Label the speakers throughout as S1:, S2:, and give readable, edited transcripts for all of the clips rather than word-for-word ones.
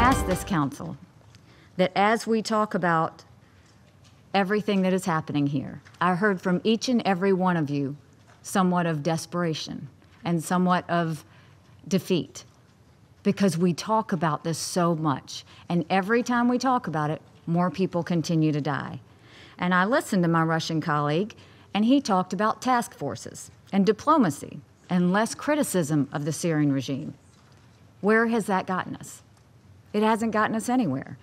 S1: ask this council that as we talk about everything that is happening here, I heard from each and every one of you somewhat of desperation and somewhat of defeat, because we talk about this so much, and every time we talk about it, more people continue to die. And I listened to my Russian colleague, and he talked about task forces and diplomacy and less criticism of the Syrian regime. Where has that gotten us? It hasn't gotten us anywhere.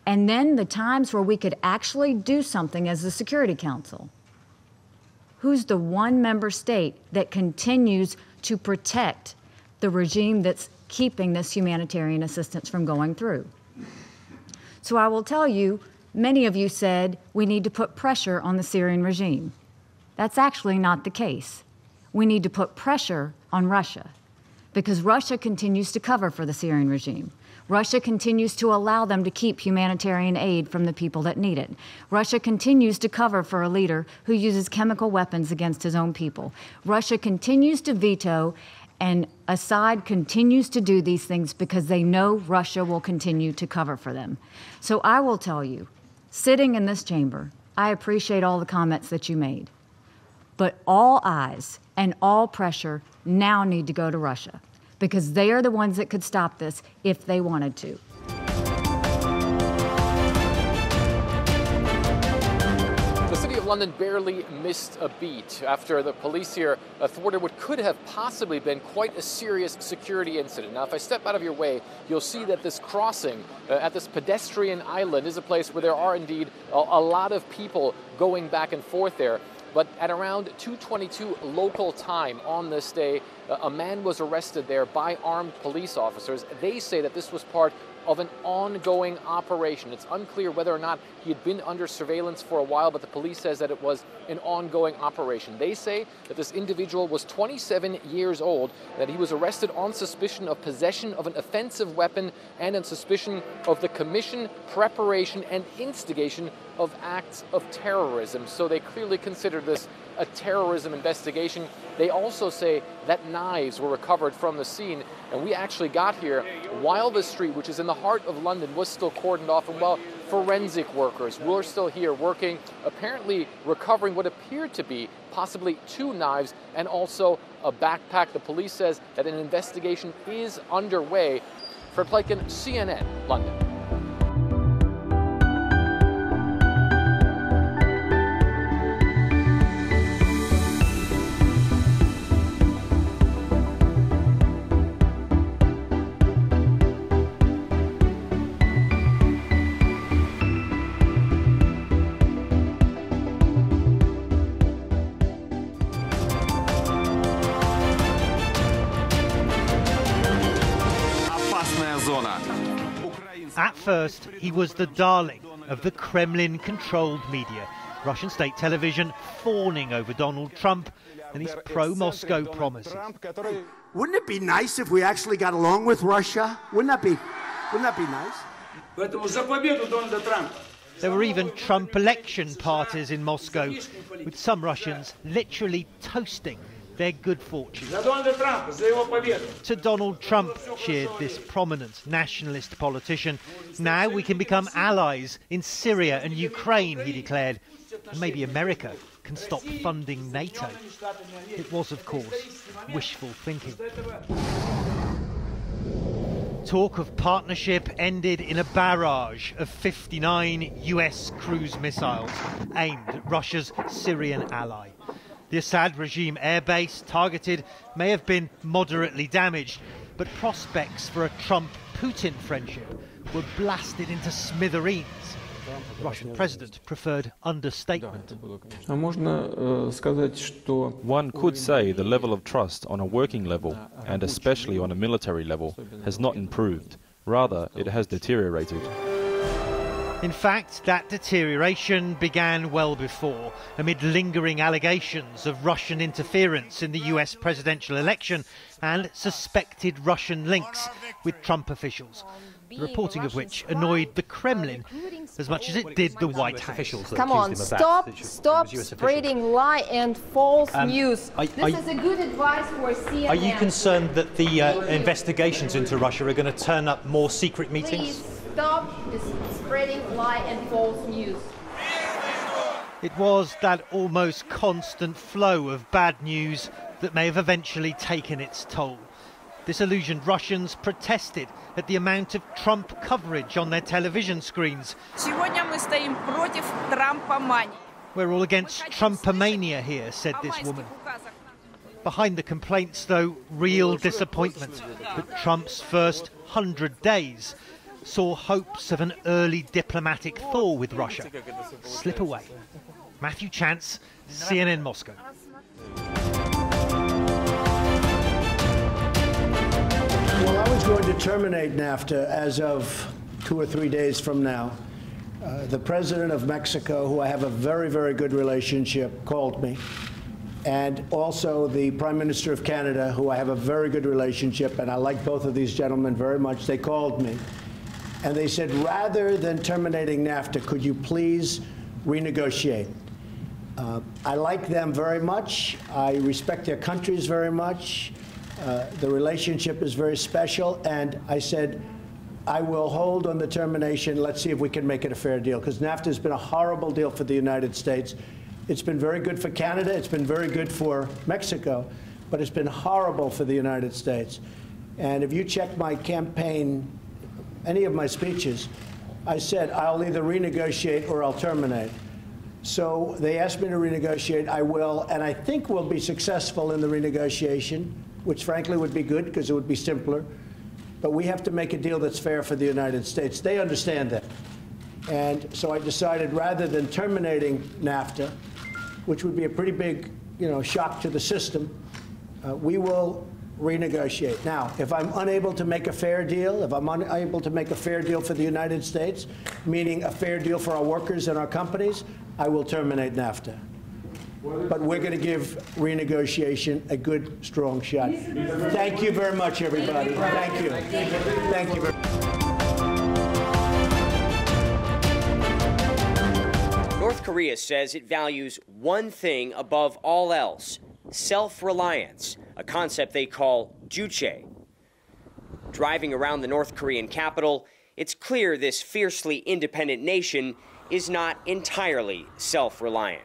S1: And then the times where we could actually do something as the Security Council. Who's the one member state that continues to protect the regime that's keeping this humanitarian assistance from going through? So I will tell you, many of you said we need to put pressure on the Syrian regime. That's actually not the case. We need to put pressure on Russia, because Russia continues to cover for the Syrian regime. Russia continues to allow them to keep humanitarian aid from the people that need it. Russia continues to cover for a leader who uses chemical weapons against his own people. Russia continues to veto, and Assad continues to do these things because they know Russia will continue to cover for them. So I will tell you, sitting in this chamber, I appreciate all the comments that you made. But all eyes and all pressure now need to go to Russia, because they are the ones that could stop this if they wanted to.
S2: The City of London barely missed a beat after the police here thwarted what could have possibly been quite a serious security incident. Now, if I step out of your way, you'll see that this crossing at this pedestrian island is a place where there are indeed a lot of people going back and forth there. But at around 2:22 local time on this day, a man was arrested there by armed police officers. They say that this was part of an ongoing operation. It's unclear whether or not he had been under surveillance for a while, but the police says that it was an ongoing operation. They say that this individual was 27 years old, that he was arrested on suspicion of possession of an offensive weapon and on suspicion of the commission, preparation, and instigation of acts of terrorism. So they clearly consider this a terrorism investigation. They also say that knives were recovered from the scene, and we actually got here while the street, which is in the heart of London, was still cordoned off, and while forensic workers were still here working, apparently recovering what appeared to be possibly 2 knives and also a backpack. The police says that an investigation is underway. Fred Pleiken, CNN, London.
S3: At first, he was the darling of the Kremlin-controlled media, Russian state television fawning over Donald Trump and his pro-Moscow promises.
S4: Wouldn't it be nice if we actually got along with Russia? Wouldn't that be nice?
S3: There were even Trump election parties in Moscow, with some Russians literally toasting their good fortune. To Donald Trump, cheered this prominent nationalist politician. Now we can become allies in Syria and Ukraine, he declared. And maybe America can stop funding NATO. It was, of course, wishful thinking. Talk of partnership ended in a barrage of 59 US cruise missiles aimed at Russia's Syrian ally. The Assad regime airbase targeted may have been moderately damaged, but prospects for a Trump-Putin friendship were blasted into smithereens. The Russian president preferred understatement.
S5: One could say the level of trust on a working level, and especially on a military level, has not improved. Rather, it has deteriorated.
S3: In fact, that deterioration began well before, amid lingering allegations of Russian interference in the US presidential election and suspected Russian links with Trump officials. the reporting of which annoyed the Kremlin as much as it did the White House.
S6: Come on, stop spreading lie and false news. This is a good advice for CNN.
S7: Are you concerned that the investigations into Russia are going to turn up more secret meetings?
S6: Please stop spreading lie and false news.
S3: It was that almost constant flow of bad news that may have eventually taken its toll. Disillusioned Russians protested at the amount of Trump coverage on their television screens. We're all against Trumpomania here, said this woman. Behind the complaints, though, real disappointment that Trump's first 100 days saw hopes of an early diplomatic thaw with Russia slip away. Matthew Chance, CNN Moscow.
S4: Well, I was going to terminate NAFTA as of 2 or 3 days from now. The president of Mexico, who I have a very, very good relationship, called me. And also the Prime Minister of Canada, who I have a very good relationship, and I like both of these gentlemen very much, they called me. And they said, rather than terminating NAFTA, could you please renegotiate? I like them very much. I respect their countries very much. The relationship is very special. And I said, I will hold on the termination. Let's see if we can make it a fair deal. Because NAFTA has been a horrible deal for the United States. It's been very good for Canada. It's been very good for Mexico. But it's been horrible for the United States. And if you check my campaign, any of my speeches, I said, I'll either renegotiate or I'll terminate. So they asked me to renegotiate. I will, and I think we'll be successful in the renegotiation, which frankly would be good because it would be simpler. But we have to make a deal that's fair for the United States. They understand that. And so I decided rather than terminating NAFTA, which would be a pretty big, shock to the system, we will renegotiate. Now, if I'm unable to make a fair deal, if I'm unable to make a fair deal for the United States, meaning a fair deal for our workers and our companies, I will terminate NAFTA. But we're going to give renegotiation a good, strong shot. Thank you very much, everybody. Thank you. Thank you very much.
S8: North Korea says it values one thing above all else: self-reliance, a concept they call juche. Driving around the North Korean capital, it's clear this fiercely independent nation is not entirely self-reliant.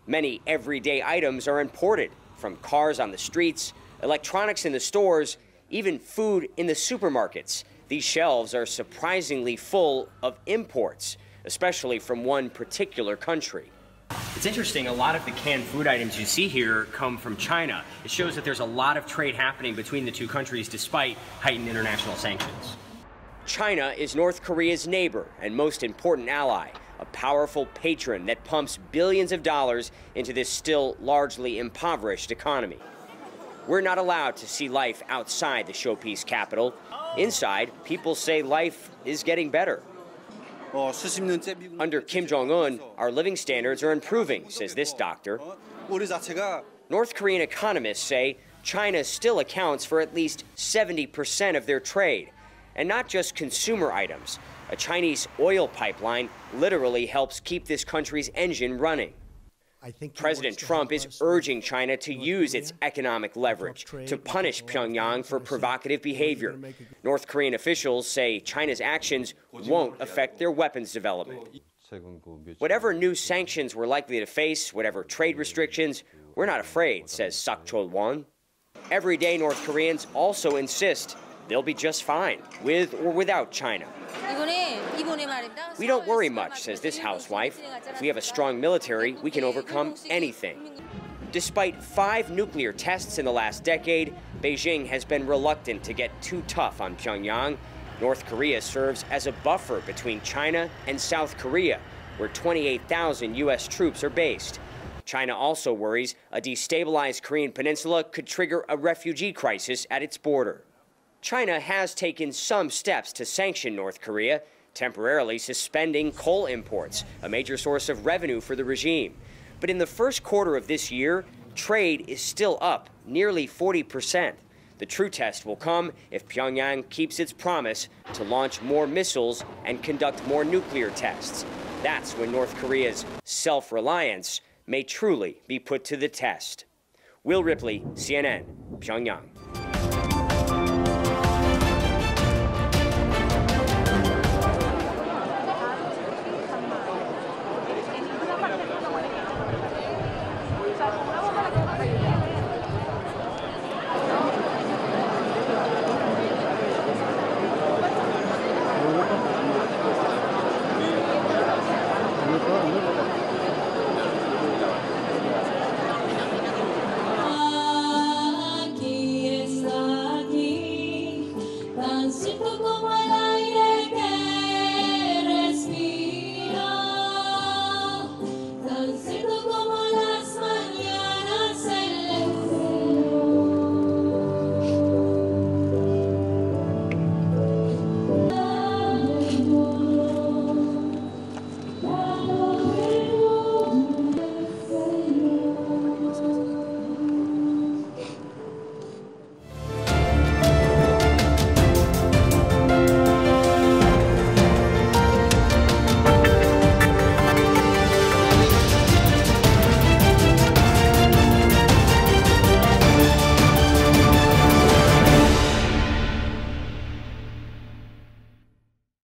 S8: Many everyday items are imported, from cars on the streets, electronics in the stores, even food in the supermarkets. These shelves are surprisingly full of imports, especially from one particular country. It's interesting, a lot of the canned food items you see here come from China. It shows that there's a lot of trade happening between the two countries despite heightened international sanctions. China is North Korea's neighbor and most important ally, a powerful patron that pumps billions of dollars into this still largely impoverished economy. We're not allowed to see life outside the showpiece capital. Inside, people say life is getting better. Under Kim Jong-un, our living standards are improving, says this doctor. North Korean economists say China still accounts for at least 70% of their trade, and not just consumer items. A Chinese oil pipeline literally helps keep this country's engine running. President Trump is urging China to use its economic leverage to punish Pyongyang for provocative behavior. North Korean officials say China's actions won't affect their weapons development. Whatever new sanctions we're likely to face, whatever trade restrictions, we're not afraid, says Sak Chol-won. Everyday North Koreans also insist they'll be just fine, with or without China. We don't worry much, says this housewife. If we have a strong military, we can overcome anything. Despite 5 nuclear tests in the last decade, Beijing has been reluctant to get too tough on Pyongyang. North Korea serves as a buffer between China and South Korea, where 28,000 U.S. troops are based. China also worries a destabilized Korean peninsula could trigger a refugee crisis at its border. China has taken some steps to sanction North Korea, temporarily suspending coal imports, a major source of revenue for the regime. But in the first quarter of this year, trade is still up nearly 40%. The true test will come if Pyongyang keeps its promise to launch more missiles and conduct more nuclear tests. That's when North Korea's self-reliance may truly be put to the test. Will Ripley, CNN, Pyongyang.
S9: Aquí está aquí, tan simple como